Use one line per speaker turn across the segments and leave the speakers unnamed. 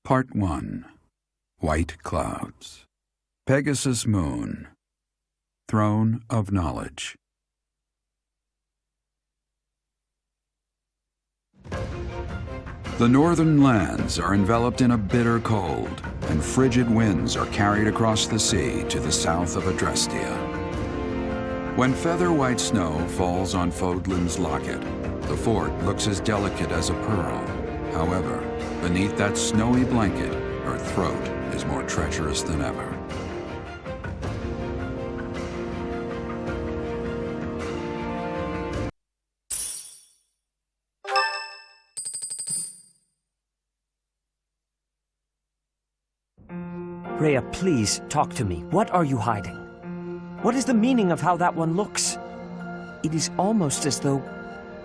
Part 1. White Clouds. Pegasus Moon. Throne of Knowledge. The northern lands are enveloped in a bitter cold, and frigid winds are carried across the sea to the south of Adrestia. When feather-white snow falls on Fodlan's locket, the fort looks as delicate as a pearl. However, beneath that snowy blanket, her throat is more treacherous than ever.
Rhea, please, talk to me. What are you hiding? What is the meaning of how that one looks? It is almost as though...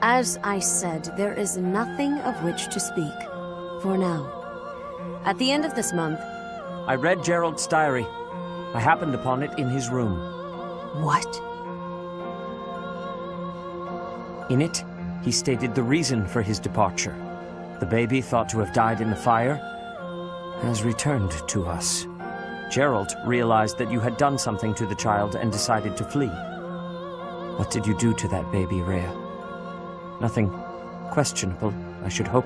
As I said, there is nothing of which to speak. For now. At the end of this month...
I read Gerald's diary. I happened upon it in his room.
What?
In it, he stated the reason for his departure. The baby, thought to have died in the fire, has returned to us. Gerald realized that you had done something to the child and decided to flee. What did you do to that baby, Rhea? Nothing questionable, I should hope.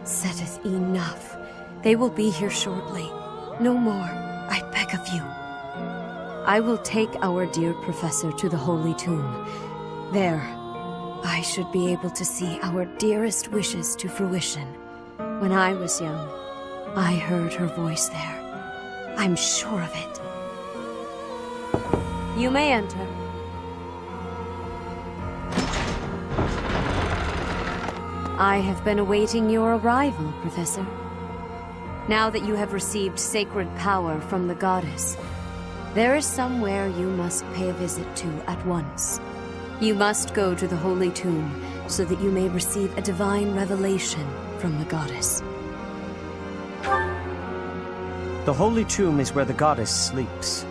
Sothis, enough. They will be here shortly. No more, I beg of you. I will take our dear professor to the Holy Tomb. There, I should be able to see our dearest wishes to fruition. When I was young, I heard her voice there. I'm sure of it. You may enter. I have been awaiting your arrival, Professor. Now that you have received sacred power from the goddess, there is somewhere you must pay a visit to at once. You must go to the Holy Tomb so that you may receive a divine revelation from the goddess.
The Holy Tomb is where the goddess sleeps.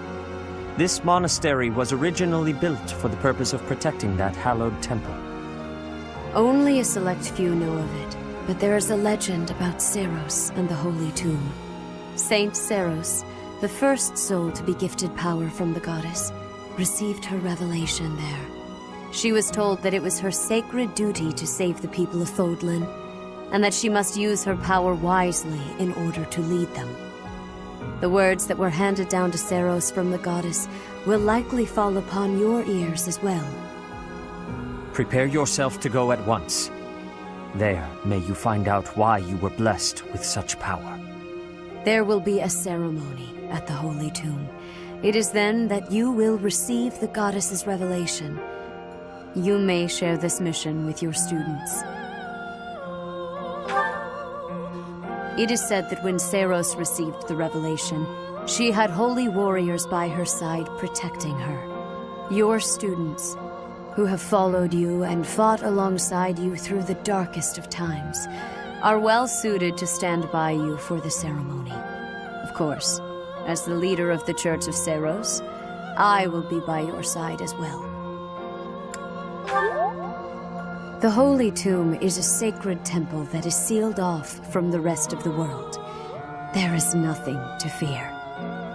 This monastery was originally built for the purpose of protecting that hallowed temple.
Only a select few know of it, but there is a legend about Seiros and the Holy Tomb. Saint Seiros, the first soul to be gifted power from the goddess, received her revelation there. She was told that it was her sacred duty to save the people of Fodlan, and that she must use her power wisely in order to lead them. The words that were handed down to Seiros from the goddess will likely fall upon your ears as well.
Prepare yourself to go at once. There, may you find out why you were blessed with such power.
There will be a ceremony at the Holy Tomb. It is then that you will receive the goddess's revelation. You may share this mission with your students. It is said that when Seiros received the revelation, she had holy warriors by her side protecting her. Your students, who have followed you and fought alongside you through the darkest of times, are well suited to stand by you for the ceremony. Of course, as the leader of the Church of Seiros, I will be by your side as well. The Holy Tomb is a sacred temple that is sealed off from the rest of the world. There is nothing to fear.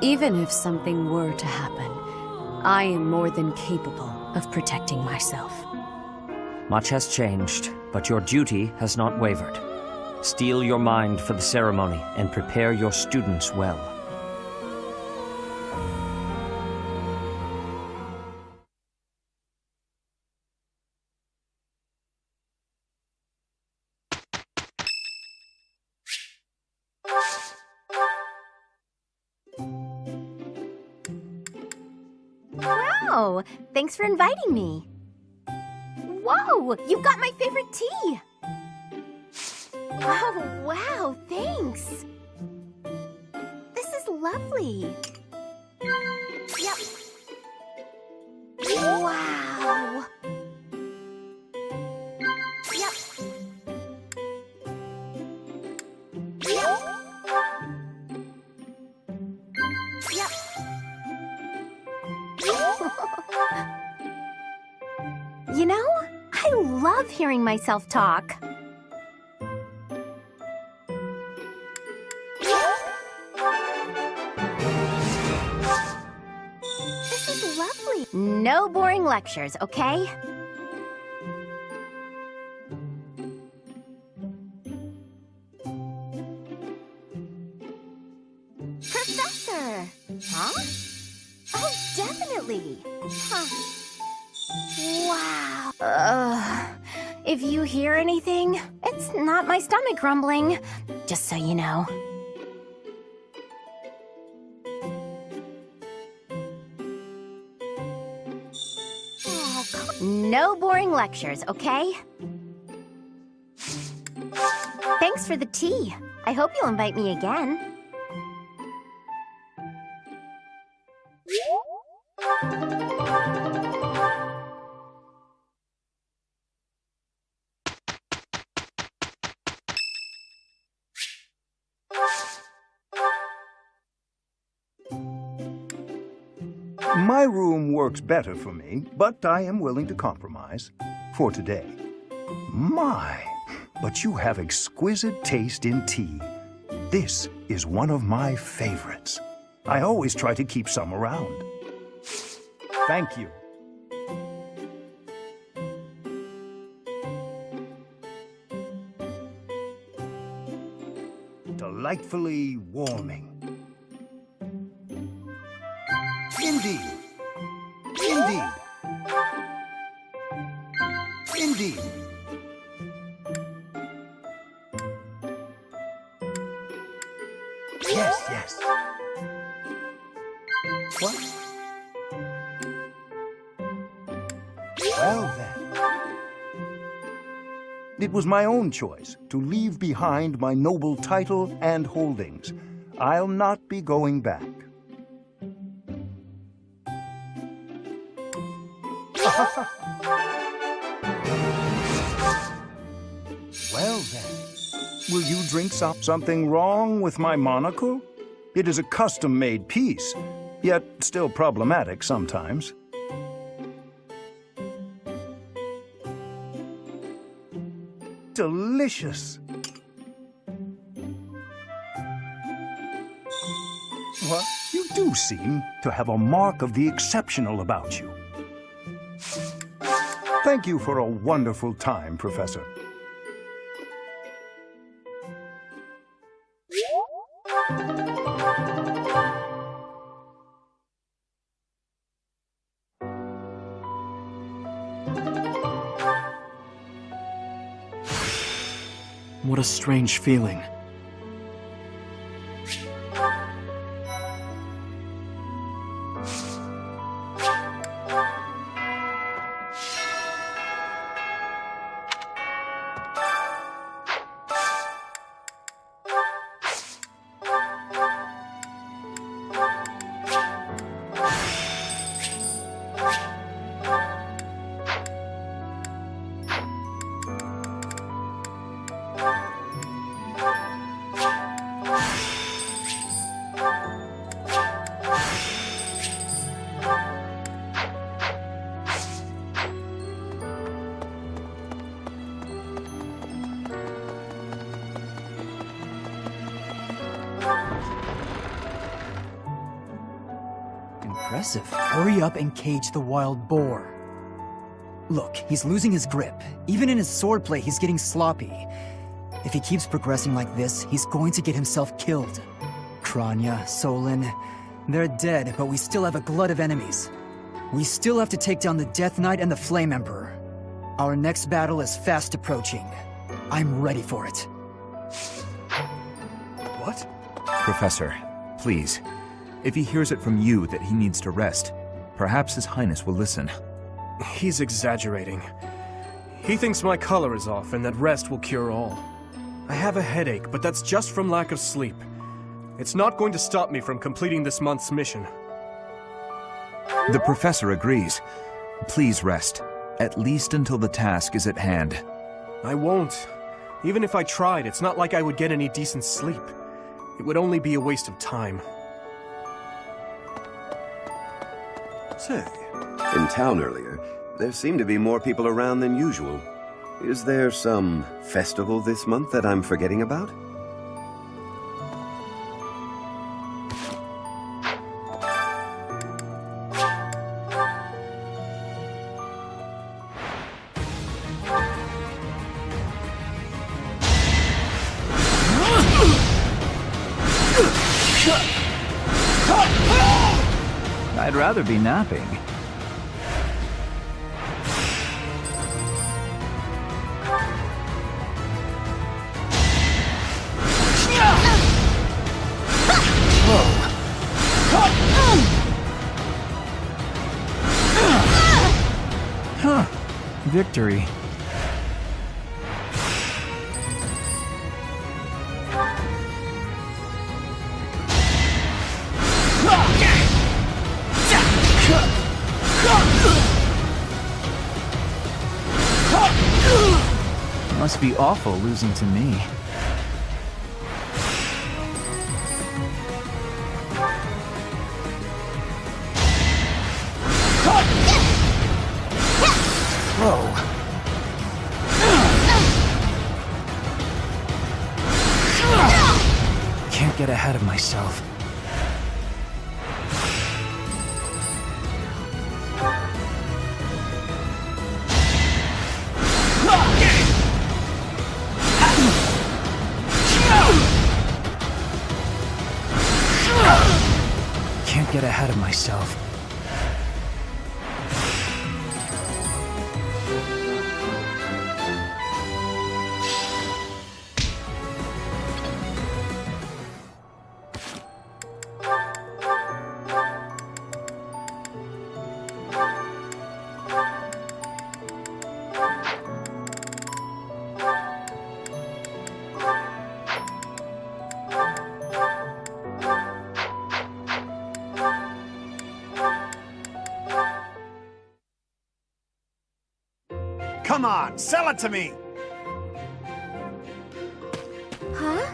Even if something were to happen, I am more than capable of protecting myself.
Much has changed, but your duty has not wavered. Steel your mind for the ceremony and prepare your students well.
Wow! Thanks for inviting me. Whoa! You got my favorite tea! Oh, wow! Thanks! This is lovely. Yep. Wow! Yep. Yep. Yep. You know, I love hearing myself talk. No boring lectures, okay? Professor! Huh? Oh, definitely! Huh. Wow. If you hear anything, it's not my stomach grumbling. Just so you know. No boring lectures, okay? Thanks for the tea. I hope you'll invite me again.
My room works better for me, but I am willing to compromise. For today. My, but you have exquisite taste in tea. This is one of my favorites. I always try to keep some around. Thank you. Delightfully warming. Indeed. Indeed. Indeed. Yes, yes. What? Well then. It was my own choice to leave behind my noble title and holdings. I'll not be going back. Well then, will you drink something wrong with my monocle? It is a custom-made piece, yet still problematic sometimes. Delicious! What? You do seem to have a mark of the exceptional about you. Thank you for a wonderful time, Professor.
What a strange feeling.
Impressive. Hurry up and cage the wild boar. Look, he's losing his grip. Even in his swordplay, he's getting sloppy. If he keeps progressing like this, he's going to get himself killed. Kronya, Solon, they're dead, but we still have a glut of enemies. We still have to take down the Death Knight and the Flame Emperor. Our next battle is fast approaching. I'm ready for it.
What?
Professor, please. If he hears it from you that he needs to rest, perhaps His Highness will listen.
He's exaggerating. He thinks my color is off and that rest will cure all. I have a headache, but that's just from lack of sleep. It's not going to stop me from completing this month's mission.
The Professor agrees. Please rest, at least until the task is at hand.
I won't. Even if I tried, it's not like I would get any decent sleep. It would only be a waste of time.
Say, in town earlier, there seemed to be more people around than usual. Is there some festival this month that I'm forgetting about?
I'd rather be napping. Huh. Victory. Must be awful losing to me. Whoa. Can't get ahead of myself. Can't get ahead of myself.
Come on, sell it to me!
Huh?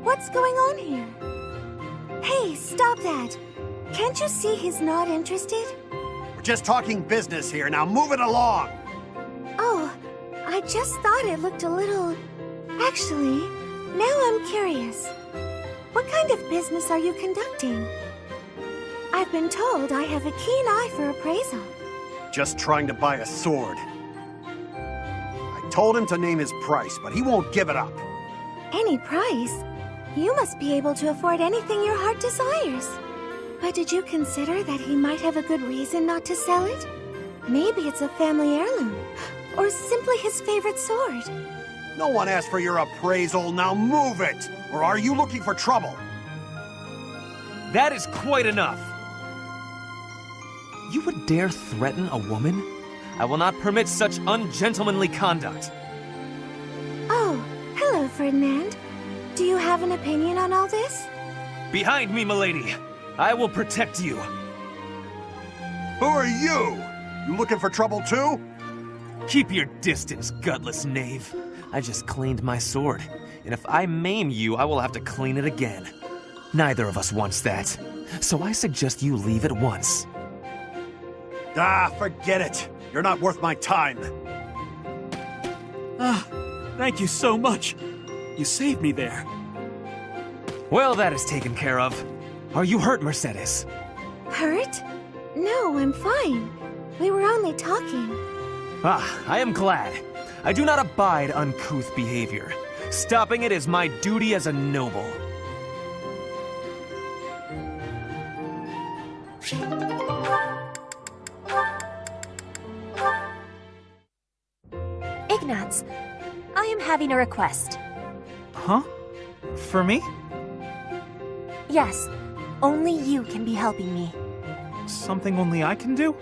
What's going on here? Hey, stop that! Can't you see he's not interested?
We're just talking business here, now move it along!
Oh, I just thought it looked a little... Actually, now I'm curious. What kind of business are you conducting? I've been told I have a keen eye for appraisal.
Just trying to buy a sword. I told him to name his price, but he won't give it up.
Any price? You must be able to afford anything your heart desires. But did you consider that he might have a good reason not to sell it? Maybe it's a family heirloom, or simply his favorite sword.
No one asked for your appraisal, now move it! Or are you looking for trouble?
That is quite enough! You would dare threaten a woman? I will not permit such ungentlemanly conduct.
Oh, hello, Ferdinand. Do you have an opinion on all this?
Behind me, milady! I will protect you!
Who are you? You looking for trouble too?
Keep your distance, gutless knave. I just cleaned my sword, and if I maim you, I will have to clean it again. Neither of us wants that, so I suggest you leave at once.
Ah, forget it. You're not worth my time.
Ah, thank you so much. You saved me there.
Well, that is taken care of. Are you hurt, Mercedes?
Hurt? No, I'm fine. We were only talking.
Ah, I am glad. I do not abide uncouth behavior. Stopping it is my duty as a noble.
Ignatz, I am having a request.
Huh? For me?
Yes, only you can be helping me.
Something only I can do?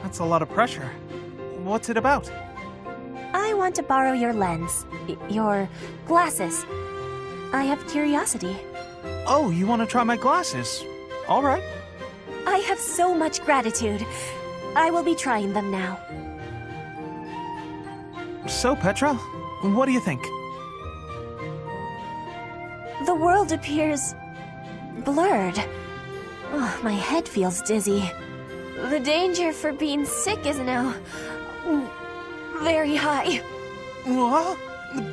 That's a lot of pressure. What's it about?
I want to borrow your lens. Your glasses. I have curiosity.
Oh, you want to try my glasses? All right.
I have so much gratitude. I will be trying them now.
So, Petra, what do you think?
The world appears... blurred. Oh, my head feels dizzy. The danger for being sick is now... very high.
What?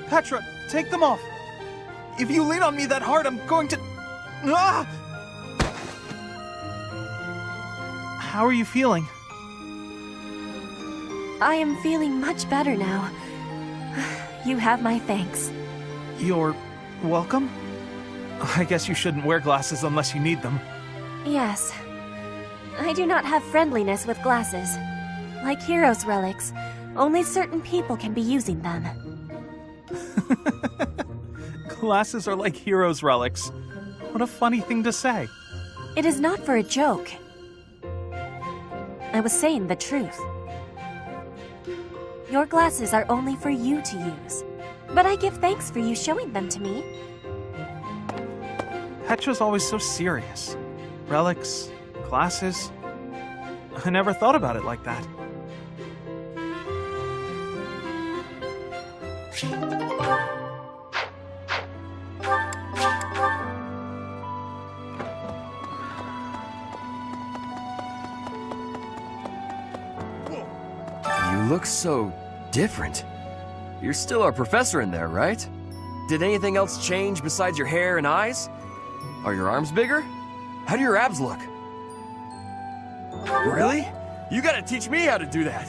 Petra, take them off. If you lean on me that hard, I'm going to... Ah! How are you feeling?
I am feeling much better now. You have my thanks.
You're welcome? I guess you shouldn't wear glasses unless you need them.
Yes. I do not have friendliness with glasses. Like heroes' relics, only certain people can be using them.
Glasses are like heroes' relics. What a funny thing to say.
It is not for a joke. I was saying the truth. Your glasses are only for you to use, but I give thanks for you showing them to me.
Petra's always so serious. Relics, glasses. I never thought about it like that.
You look so different. You're still our professor in there, right? Did anything else change besides your hair and eyes? Are your arms bigger? How do your abs look? Really? You gotta teach me how to do that.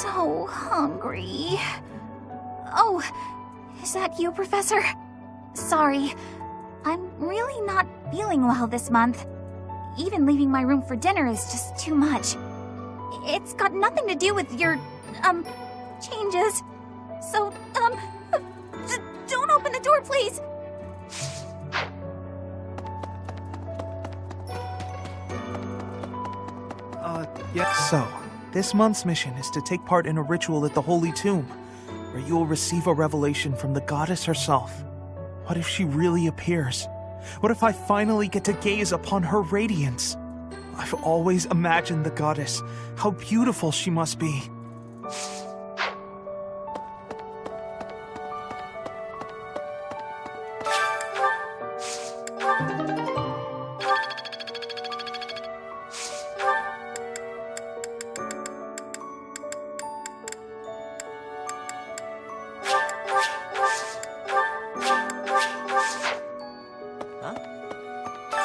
So hungry. Oh, is that you, Professor? Sorry, I'm really not feeling well this month. Even leaving my room for dinner is just too much. It's got nothing to do with your, changes. So, don't open the door, please!
Yeah. So, this month's mission is to take part in a ritual at the Holy Tomb, where you will receive a revelation from the goddess herself. What if she really appears? What if I finally get to gaze upon her radiance? I've always imagined the goddess, how beautiful she must be.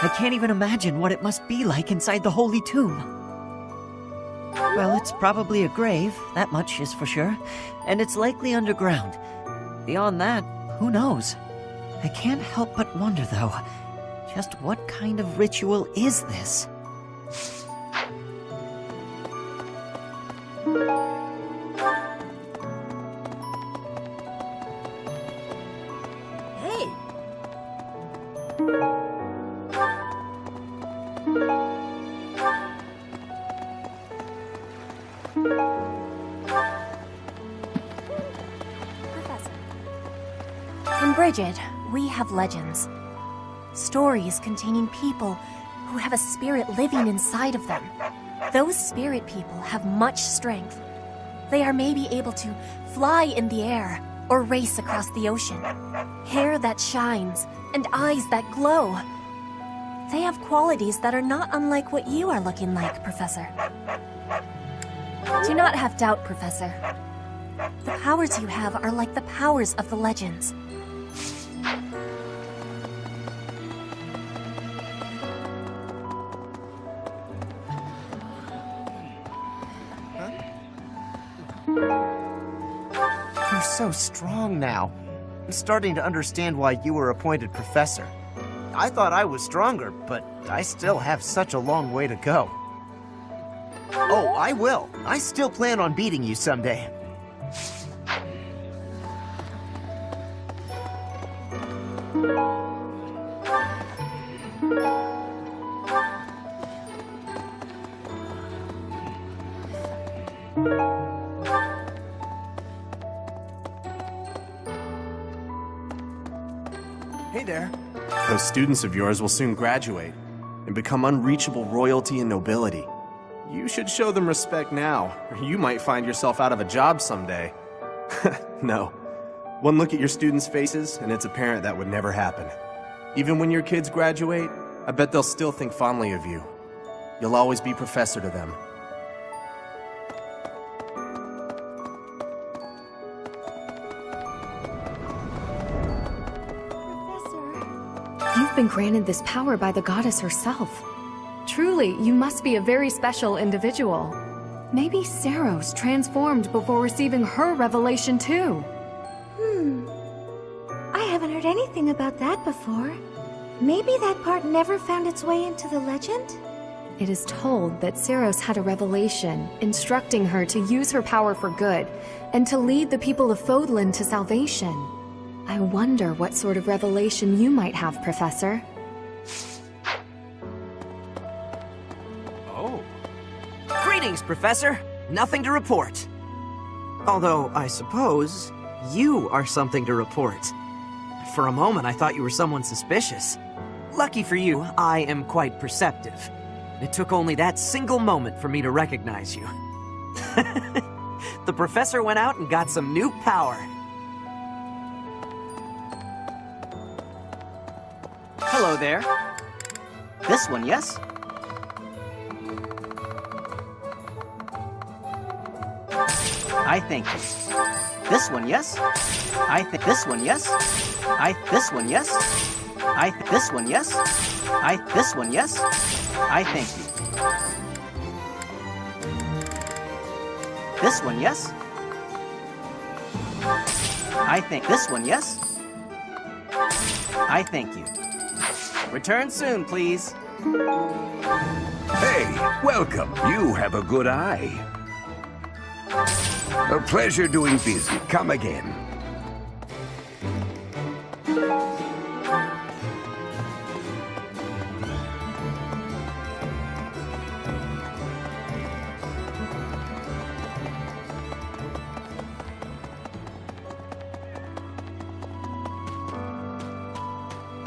I can't even imagine what it must be like inside the Holy Tomb. Well, it's probably a grave, that much is for sure, and it's likely underground. Beyond that, who knows? I can't help but wonder, though, just what kind of ritual is this?
Hey!
In Brigid, we have legends. Stories containing people who have a spirit living inside of them. Those spirit people have much strength. They are maybe able to fly in the air or race across the ocean. Hair that shines and eyes that glow. They have qualities that are not unlike what you are looking like, Professor. Do not have doubt, Professor. The powers you have are like the powers of the legends.
You're so strong now. I'm starting to understand why you were appointed professor. I thought I was stronger, but I still have such a long way to go. Oh, I will. I still plan on beating you someday.
Hey there. Those students of yours will soon graduate and become unreachable royalty and nobility. You should show them respect now, or you might find yourself out of a job someday. No. One look at your students' faces, and it's apparent that would never happen. Even when your kids graduate, I bet they'll still think fondly of you. You'll always be professor to them.
You've been granted this power by the goddess herself. Truly, you must be a very special individual. Maybe Seiros transformed before receiving her revelation too.
I haven't heard anything about that before. Maybe that part never found its way into the legend?
It is told that Seiros had a revelation, instructing her to use her power for good, and to lead the people of Fodlan to salvation. I wonder what sort of revelation you might have, Professor.
Oh.
Greetings, Professor. Nothing to report. Although, I suppose, you are something to report. For a moment, I thought you were someone suspicious. Lucky for you, I am quite perceptive. It took only that single moment for me to recognize you. The Professor went out and got some new power. Hello there. This one, yes? I think this one, yes? I think this one, yes? This one, yes? This one, yes? This one, yes? I thank you. This one, yes? I think this one, yes? I thank you. Return soon, please.
Hey, welcome. You have a good eye. A pleasure doing business. Come again.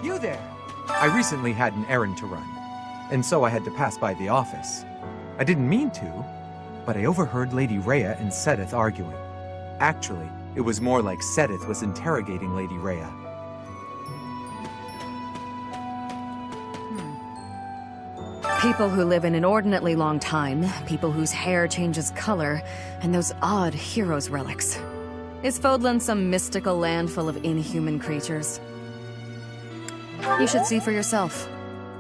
You there!
I recently had an errand to run, and so I had to pass by the office. I didn't mean to, but I overheard Lady Rhea and Sothis arguing. Actually, it was more like Sothis was interrogating Lady Rhea.
People who live an inordinately long time, people whose hair changes color, and those odd heroes' relics. Is Fodlan some mystical land full of inhuman creatures? You should see for yourself.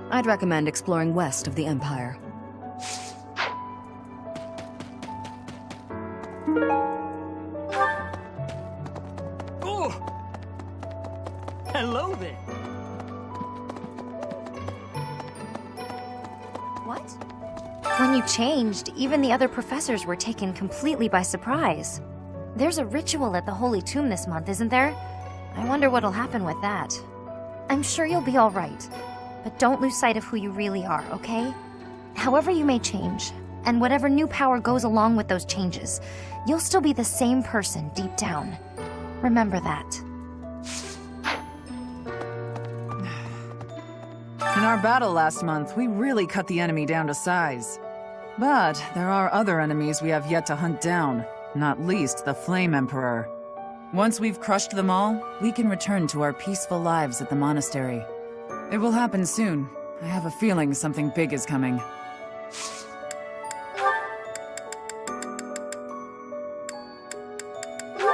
I'd recommend exploring west of the Empire.
Oh! Hello there!
What? When you changed, even the other professors were taken completely by surprise. There's a ritual at the Holy Tomb this month, isn't there? I wonder what'll happen with that. I'm sure you'll be all right, but don't lose sight of who you really are, okay? However you may change, and whatever new power goes along with those changes, you'll still be the same person deep down. Remember that.
In our battle last month, we really cut the enemy down to size. But there are other enemies we have yet to hunt down, not least the Flame Emperor. Once we've crushed them all, we can return to our peaceful lives at the monastery. It will happen soon. I have a feeling something big is coming.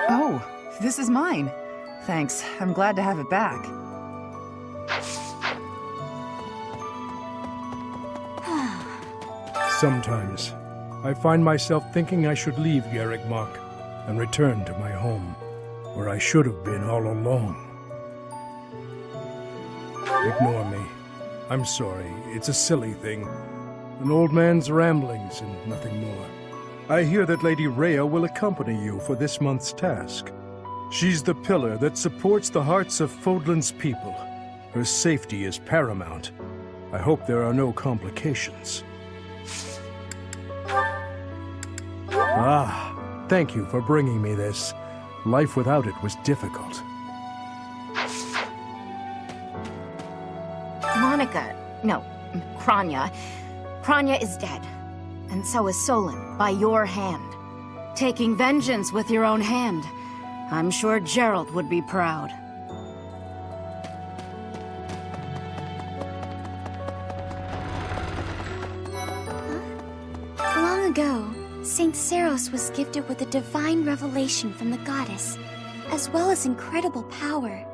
Oh, this is mine. Thanks, I'm glad to have it back.
Sometimes, I find myself thinking I should leave Garrigmach and return to my home, where I should have been all along. Ignore me. I'm sorry, it's a silly thing. An old man's ramblings and nothing more. I hear that Lady Rhea will accompany you for this month's task. She's the pillar that supports the hearts of Fodlan's people. Her safety is paramount. I hope there are no complications. Ah, thank you for bringing me this. Life without it was difficult.
Kronya. Kronya is dead. And so is Solon, by your hand. Taking vengeance with your own hand. I'm sure Gerald would be proud.
Long ago, Saint Seiros was gifted with a divine revelation from the goddess, as well as incredible power.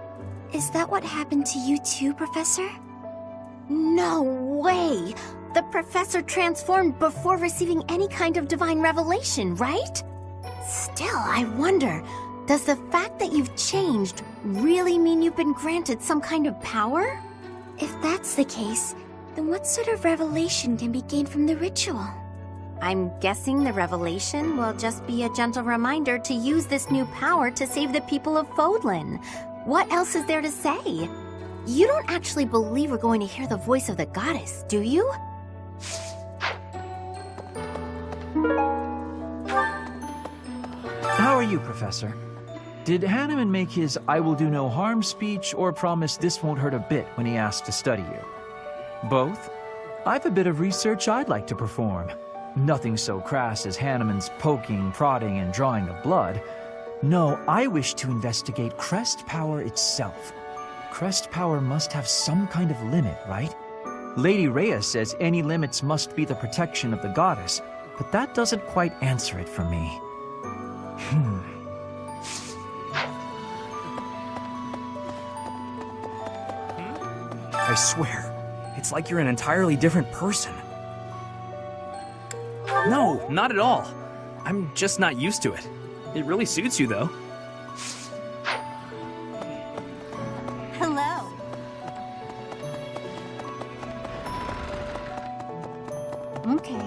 Is that what happened to you too, Professor?
No way! the professor transformed before receiving any kind of divine revelation, right? Still, I wonder, does the fact that you've changed really mean you've been granted some kind of power? If that's the case, then what sort of revelation can be gained from the ritual? I'm guessing the revelation will just be a gentle reminder to use this new power to save the people of Fodlan. What else is there to say? You don't actually believe we're going to hear the voice of the goddess, do you?
How are you, Professor? Did Hanneman make his "I will do no harm" speech or promise this won't hurt a bit when he asked to study you? Both? I've a bit of research I'd like to perform. Nothing so crass as Hanneman's poking, prodding, and drawing of blood. No, I wish to investigate crest power itself. Crest power must have some kind of limit, right? Lady Rhea says any limits must be the protection of the goddess, but that doesn't quite answer it for me.
I swear, it's like you're an entirely different person. No, not at all. I'm just not used to it. It really suits you, though.
Hello. Okay.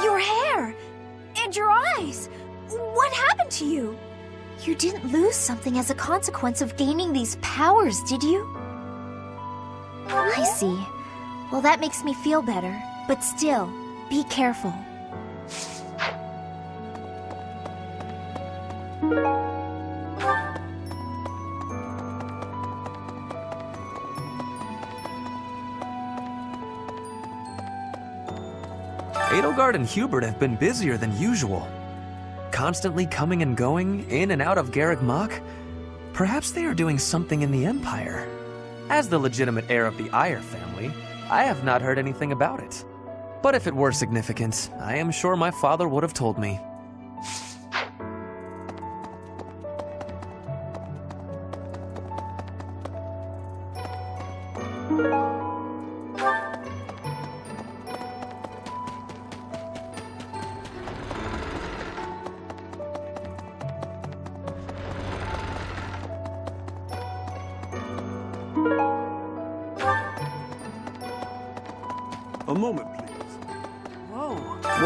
Your hair! And your eyes! What happened to you? You didn't lose something as a consequence of gaining these powers, did you? I see. Well, that makes me feel better. But still, be careful.
Edelgard and Hubert have been busier than usual. Constantly coming and going, in and out of Garreg Mach. Perhaps they are doing something in the Empire. As the legitimate heir of the Eyre family, I have not heard anything about it. But if it were significant, I am sure my father would have told me.
A moment, please.
Whoa.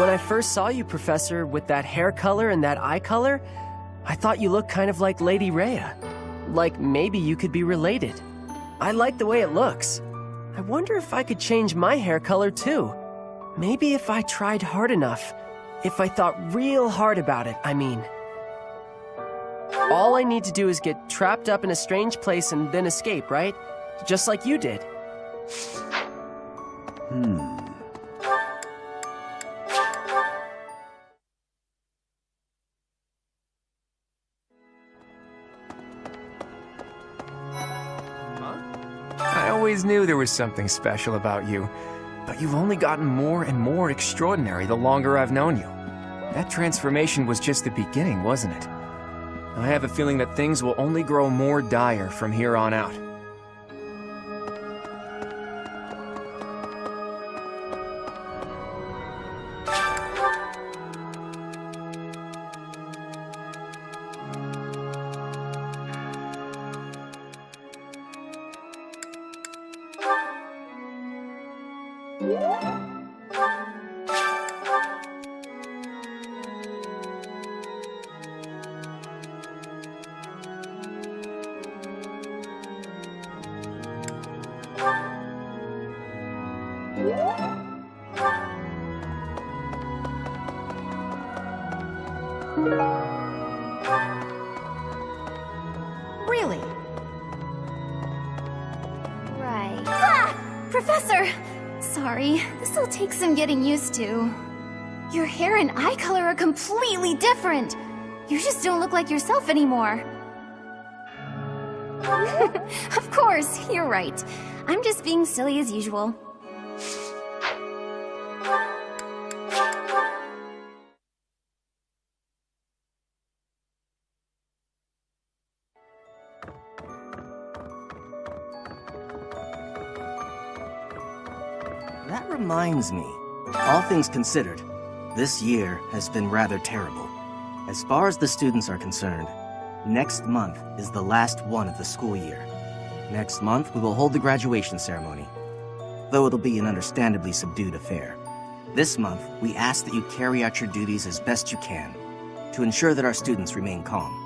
When I first saw you, Professor, with that hair color and that eye color, I thought you looked kind of like Lady Rhea. Like maybe you could be related. I like the way it looks. I wonder if I could change my hair color too. Maybe if I tried hard enough. If I thought real hard about it, I mean. All I need to do is get trapped up in a strange place and then escape, right? Just like you did.
I always knew there was something special about you, but you've only gotten more and more extraordinary the longer I've known you. That transformation was just the beginning, wasn't it? I have a feeling that things will only grow more dire from here on out.
Really? Right. Ah! Professor! Sorry, this'll take some getting used to. Your hair and eye color are completely different! You just don't look like yourself anymore. Of course, you're right. I'm just being silly as usual.
That reminds me. All things considered, this year has been rather terrible. As far as the students are concerned, next month is the last one of the school year. Next month, we will hold the graduation ceremony, though it'll be an understandably subdued affair. This month, we ask that you carry out your duties as best you can, to ensure that our students remain calm.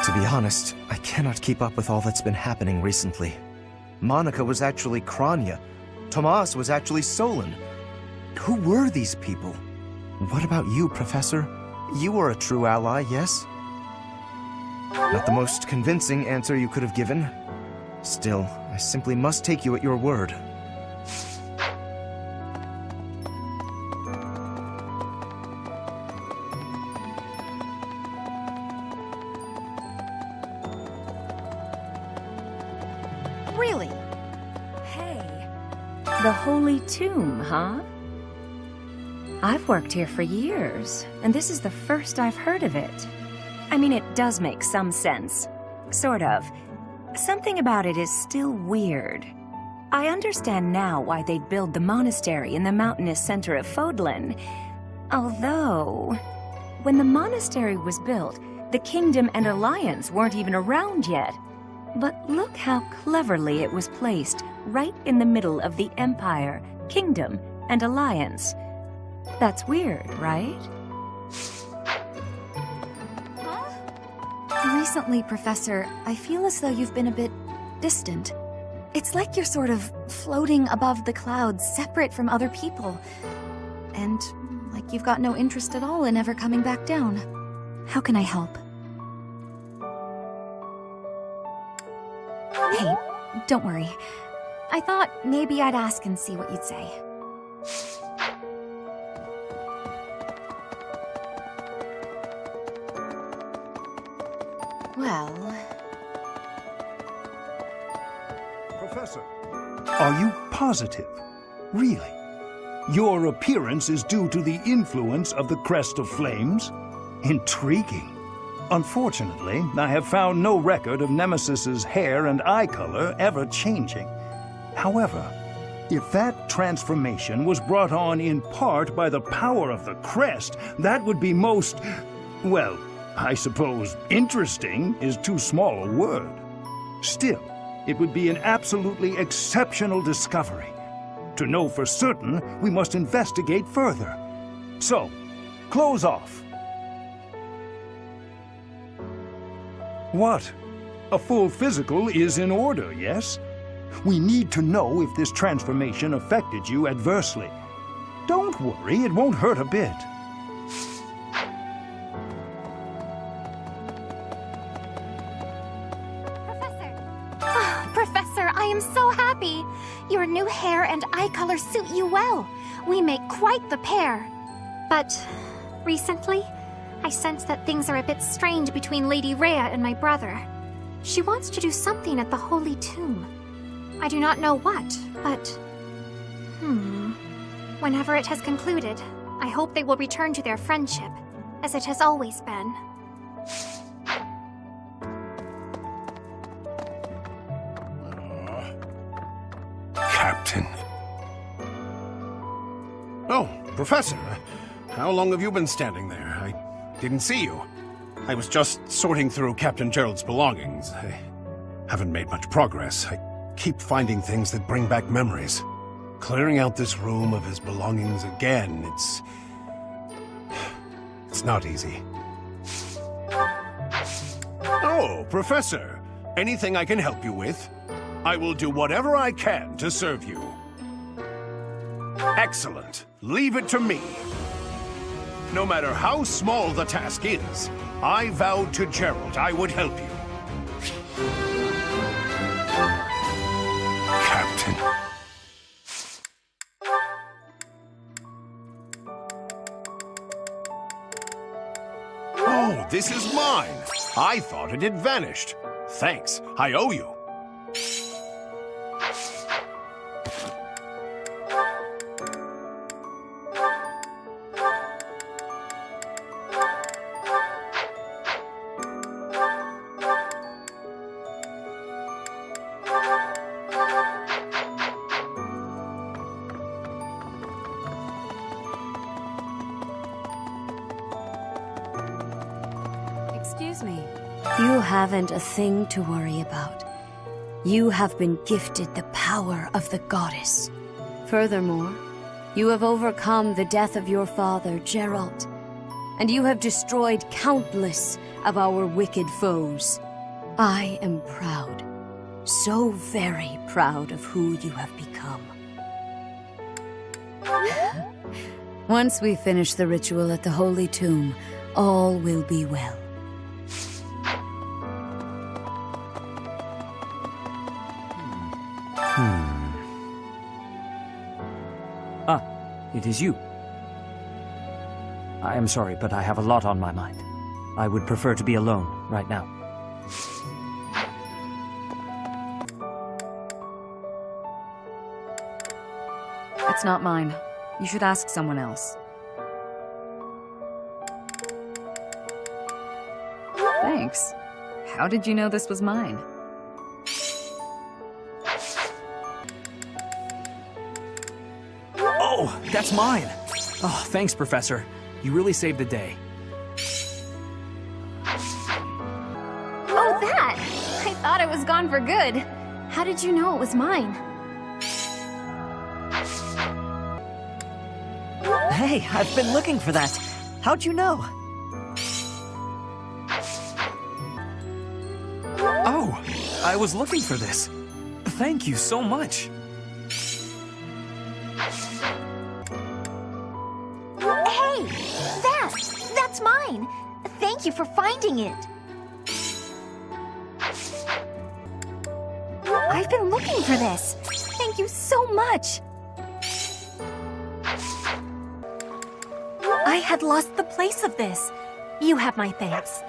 To be honest, I cannot keep up with all that's been happening recently. Monica was actually Kronya. Tomas was actually Solon. Who were these people? What about you, Professor? You were a true ally, yes? Not the most convincing answer you could have given. Still, I simply must take you at your word.
Really? Hey. The Holy Tomb, huh? I've worked here for years, and this is the first I've heard of it. I mean, it does make some sense. Sort of. Something about it is still weird. I understand now why they'd build the monastery in the mountainous center of Fodlan. Although, when the monastery was built, the Kingdom and Alliance weren't even around yet. But look how cleverly it was placed, right in the middle of the Empire, Kingdom, and Alliance. That's weird, right?
Recently, Professor, I feel as though you've been a bit distant. It's like you're sort of floating above the clouds, separate from other people. And like you've got no interest at all in ever coming back down. How can I help? Hey, don't worry. I thought maybe I'd ask and see what you'd say. Well...
Professor, are you positive? Really? Your appearance is due to the influence of the Crest of Flames? Intriguing. Unfortunately, I have found no record of Nemesis's hair and eye color ever changing. However, if that transformation was brought on in part by the power of the crest, that would be most, well, I suppose interesting is too small a word. Still, it would be an absolutely exceptional discovery. To know for certain, we must investigate further. So, close off. What? A full physical is in order, yes? We need to know if this transformation affected you adversely. Don't worry, it won't hurt a bit.
Professor, I am so happy! Your new hair and eye color suit you well. We make quite the pair. But recently, I sense that things are a bit strained between Lady Rhea and my brother. She wants to do something at the Holy Tomb. I do not know what, but... Whenever it has concluded, I hope they will return to their friendship, as it has always been.
Captain. Oh, Professor. How long have you been standing there? I didn't see you. I was just sorting through Captain Gerald's belongings. I haven't made much progress. I keep finding things that bring back memories. Clearing out this room of his belongings again, it's not easy. Oh, Professor. Anything I can help you with? I will do whatever I can to serve you. Excellent. Leave it to me. No matter how small the task is, I vowed to Gerald I would help you. Captain. Oh, this is mine. I thought it had vanished. Thanks. I owe you.
Excuse me.
You haven't a thing to worry about. You have been gifted the power of the goddess. Furthermore, you have overcome the death of your father, Geralt, and you have destroyed countless of our wicked foes. I am proud, so very proud of who you have become. Once we finish the ritual at the Holy Tomb, all will be well.
Ah, it is you. I am sorry, but I have a lot on my mind. I would prefer to be alone right now.
It's not mine. You should ask someone else. Thanks. How did you know this was mine?
Oh, that's mine! Oh, thanks, Professor. You really saved the day.
Oh, that! I thought it was gone for good. How did you know it was mine?
Hey, I've been looking for that. How'd you know?
Oh, I was looking for this. Thank you so much.
Hey! That's mine! Thank you for finding it. I've been looking for this. Thank you so much. I had lost the place of this. You have my thanks.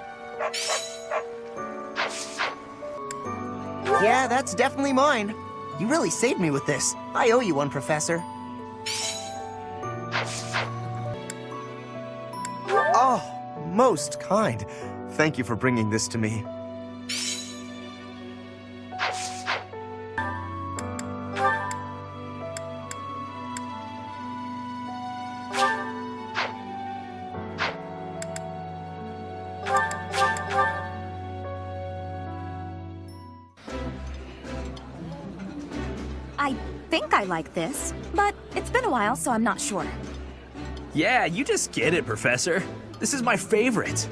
Yeah, that's definitely mine. You really saved me with this. I owe you one, Professor. Oh, most kind. Thank you for bringing this to me.
I think I like this, but it's been a while, so I'm not sure.
Yeah, you just get it, Professor. This is my favorite.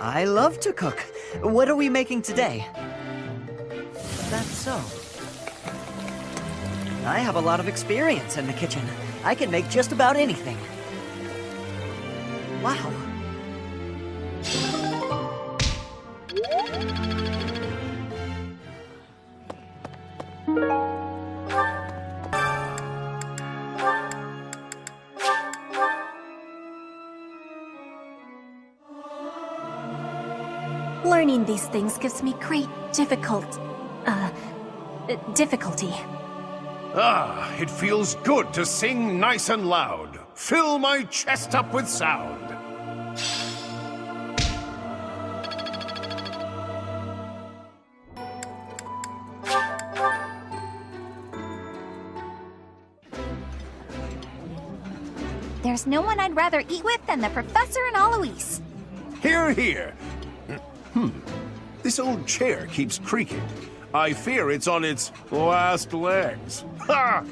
I love to cook. What are we making today? That's so. I have a lot of experience in the kitchen. I can make just about anything. Wow.
Learning these things gives me great difficulty.
Ah, it feels good to sing nice and loud. Fill my chest up with sound.
There's no one I'd rather eat with than the Professor and Alois.
Hear, hear. This old chair keeps creaking. I fear it's on its last legs. Ha!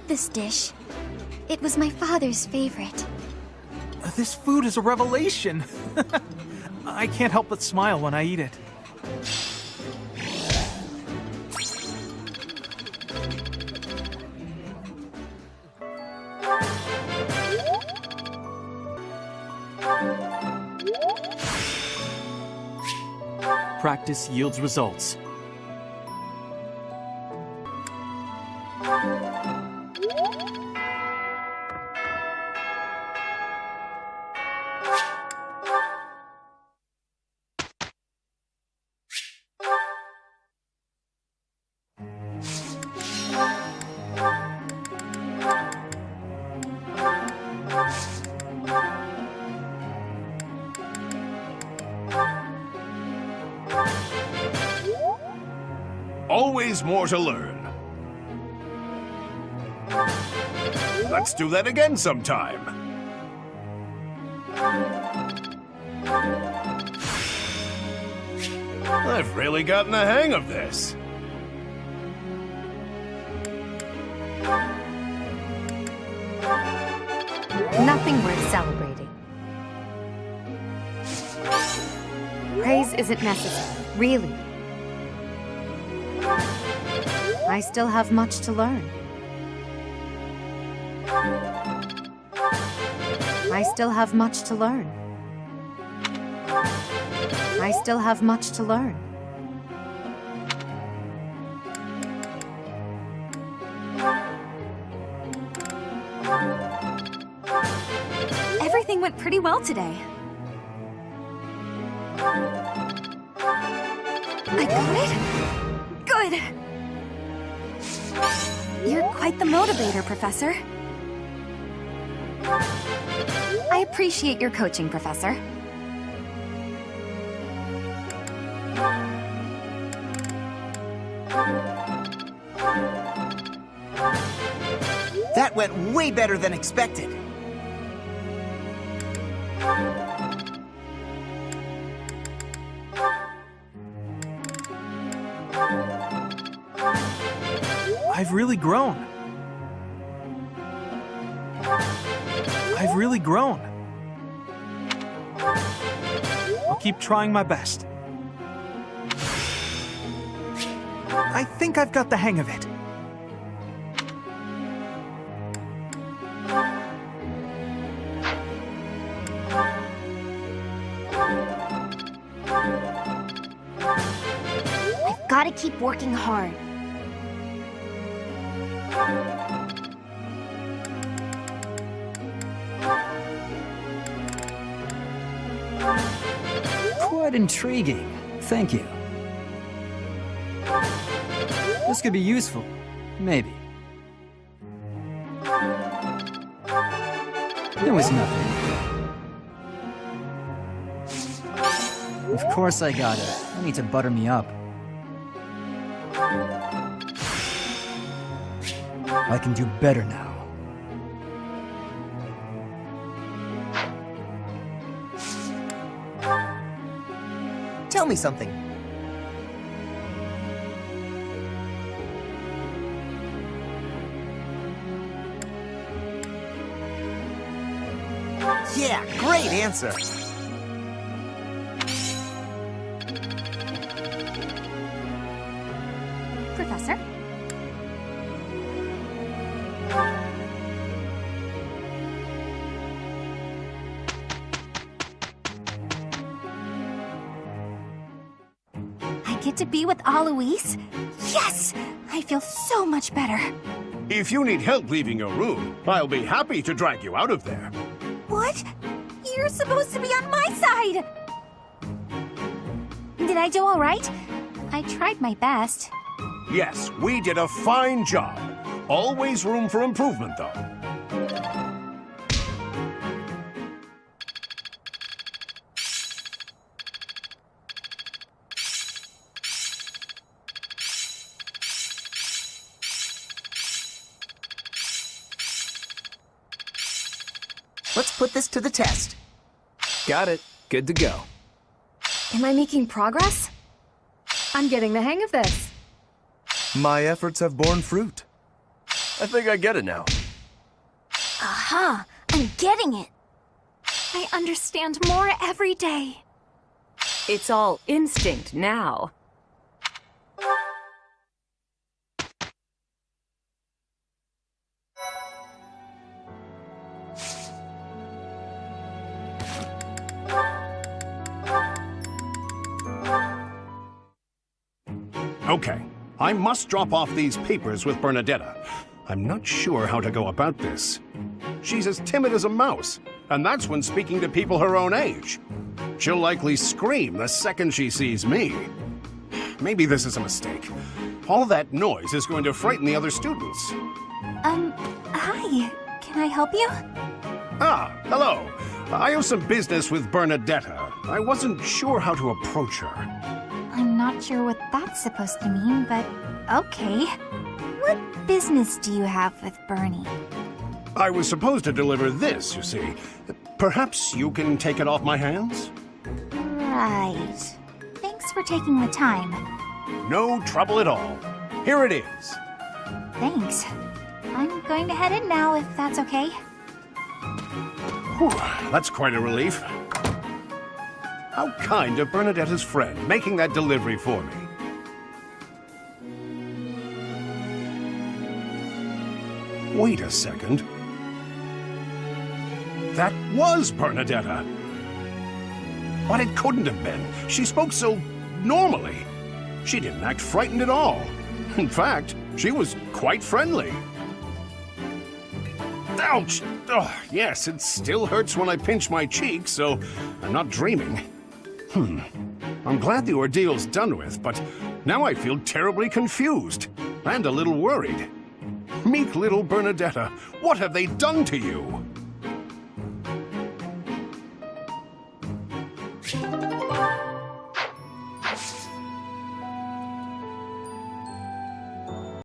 like this dish. It was my father's favorite.
This food is a revelation. I can't help but smile when I eat it.
Practice yields results.
Always more to learn. Let's do that again sometime. I've really gotten the hang of this.
Nothing worth celebrating. Praise isn't necessary, really. I still have much to learn. I still have much to learn. I still have much to learn.
Everything went pretty well today. I got it? Good! You're quite the motivator, Professor. I appreciate your coaching, Professor.
That went way better than expected.
I've really grown. I've really grown. I'll keep trying my best. I think I've got the hang of it.
I've got to keep working hard.
Quite intriguing. Thank you. This could be useful. Maybe. It was nothing. Of course I got it. I need to butter me up. I can do better now.
Tell me something. Yeah, great answer.
Professor?
I get to be with Alois? Yes! I feel so much better.
If you need help leaving your room, I'll be happy to drag you out of there.
What? You're supposed to be on my side! Did I do all right? I tried my best.
Yes, we did a fine job. Always room for improvement, though.
Let's put this to the test.
Got it. Good to go.
Am I making progress? I'm getting the hang of this.
My efforts have borne fruit.
I think I get it now.
Aha! I'm getting it! I understand more every day.
It's all instinct now.
Okay, I must drop off these papers with Bernadetta. I'm not sure how to go about this. She's as timid as a mouse, and that's when speaking to people her own age. She'll likely scream the second she sees me. Maybe this is a mistake. All that noise is going to frighten the other students.
Hi. Can I help you?
Ah, hello. I have some business with Bernadetta. I wasn't sure how to approach her.
I'm not sure what that's supposed to mean, but okay. What business do you have with Bernie?
I was supposed to deliver this, you see. Perhaps you can take it off my hands?
Right. Thanks for taking the time.
No trouble at all. Here it is.
Thanks. I'm going to head in now, if that's okay.
Whew, that's quite a relief. How kind of Bernadetta's friend, making that delivery for me. Wait a second. That was Bernadetta. But it couldn't have been. She spoke so normally. She didn't act frightened at all. In fact, she was quite friendly. Ouch! Oh, yes, it still hurts when I pinch my cheek, so I'm not dreaming. I'm glad the ordeal's done with, but now I feel terribly confused and a little worried. Meek little Bernadetta, what have they done to you?